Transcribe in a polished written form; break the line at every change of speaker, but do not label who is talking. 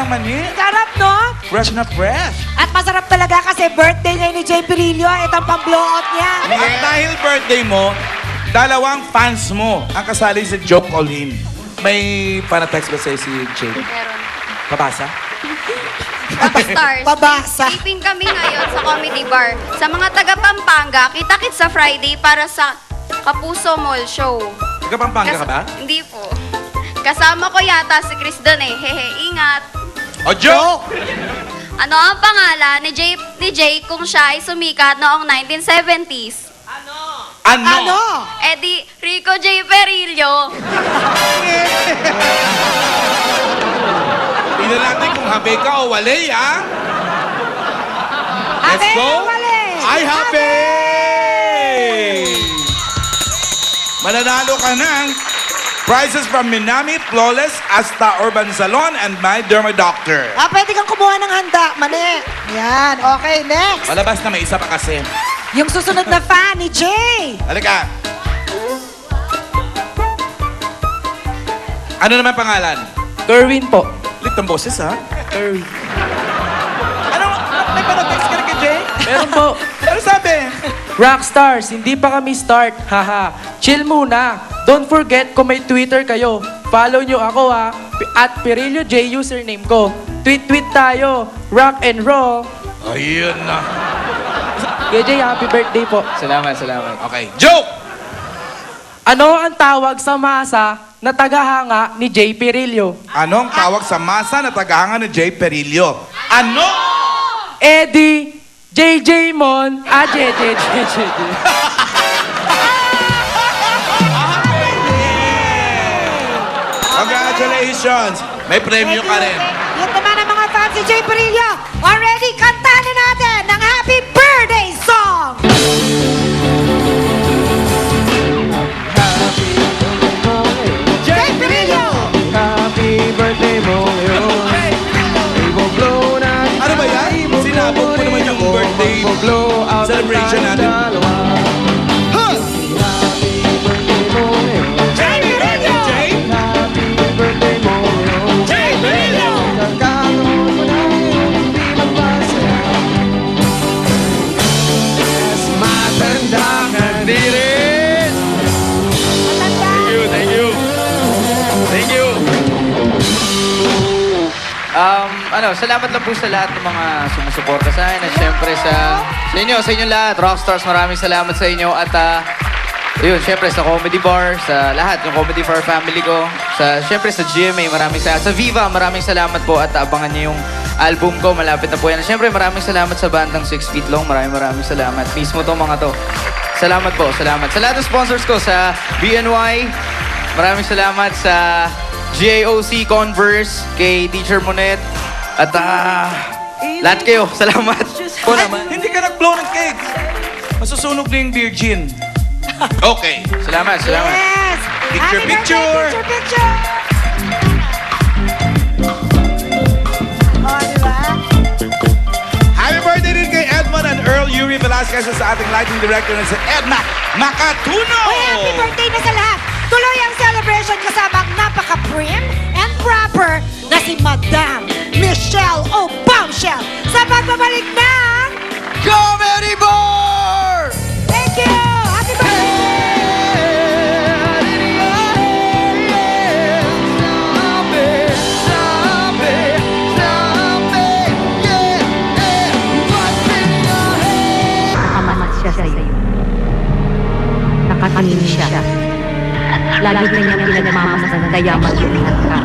mani.
Sarap, no?
Fresh na fresh.
At masarap talaga kasi birthday ngayon ni Jay Perillo. Itong pang-blow out niya.
At dahil birthday mo, dalawang fans mo ang kasali sa Joke All In. May panatext ba sa'yo si Jay?
Meron.
Pabasa?
Rockstars.
Pabasa.
Taping kami ngayon sa Comedy Bar. Sa mga taga Pampanga, kita-kits sa Friday para sa Kapuso Mall Show.
Taga Pampanga ka ba?
Hindi po. Kasama ko yata si Chris doon eh. Hehe, ingat.
O, Joke!
Ano ang pangalan ni Jay kung siya ay sumikat noong 1970s?
Ano?
Eddie Rico J. Perillo.
Tingnan natin kung happy ka o wali, ha? Let's
Happy
go!
o wali?
Ay, happy! Mananalo ka ng prizes from Minami, Flawless, Asta Urban Salon, and My Derma Doctor.
Pwede kang kumuha ng handa, mani. Yan. Okay, next.
Malabas na may isa pa kasi.
Yung susunod na fan ni Jay.
Halika. Ano naman pangalan?
Kerwin po.
Lit ng boses, ha?
Kerwin.
Ano? May panatext ka na kay Jay?
Meron po.
Ano sabi?
Rockstars, hindi pa kami start. Haha. Chill muna. Don't forget kung may Twitter kayo. Follow nyo ako ha. At Perillo J username ko. Tweet-tweet tayo. Rock and roll.
Ayun na.
KJ, happy birthday po.
Salamat, salamat.
Okay. Joke!
Ano ang tawag sa masa na tagahanga ni Jay Perillo?
Anong tawag sa masa na tagahanga ni Jay Perillo? Ano?
Eddie, JJ Mon, JJ.
Congratulations! May premyo ka rin.
Yan naman ang mga fans ni Jay Perillo. Already, kantahin natin ng happy birthday song. Jay Perillo!
Happy birthday mo ngayon. Ibong blow na.
Ano ba yan? Sinabog mo naman yung birthday
blow out
celebration natin. Huh!
Jay Perillo!
Jay?
Happy birthday mo ngayon.
Jay Perillo!
Nagkakaroon mo na hindi magpasaya. Mas matanda ka di rin.
Thank you. Thank you. Salamat lang po sa lahat ng mga sumusuporta sa akin at syempre sa inyo lahat. Rockstars, maraming salamat sa inyo at yun, syempre sa Comedy Bar, sa lahat, yung Comedy Bar family ko, syempre sa GMA, maraming salamat. Sa Viva, maraming salamat po at abangan niyo yung album ko, malapit na po yan. Syempre, maraming salamat sa bandang 6 Feet Long, maraming salamat. Mismo tong mga to. Salamat po, salamat. Sa lahat ng sponsors ko, sa BNY, maraming salamat sa GAOC, Converse, kay Teacher Monet, at lahat kayo, salamat. Po naman.
Hindi ka nag-blow ng cake. Masusunog na yung virgin. Okay.
Salamat.
Yes!
Picture,
Happy
picture.
birthday, picture! Oh, diba?
Happy birthday din kay Edmond and Earl Yuri Velasquez sa ating lighting director na si Edna Macatuno.
Uy, happy birthday na sa lahat! Tuloy ang celebration kasama ang napaka-prim and proper na si Madam Michelle O. Bombshell sa pagbabalik ng
Comedy Bar!
Thank you! Happy birthday!
Nakamamat siya sa'yo. Nakatingin siya. Lagi ka niyang pinagmamasan kaya mag-iingat ka.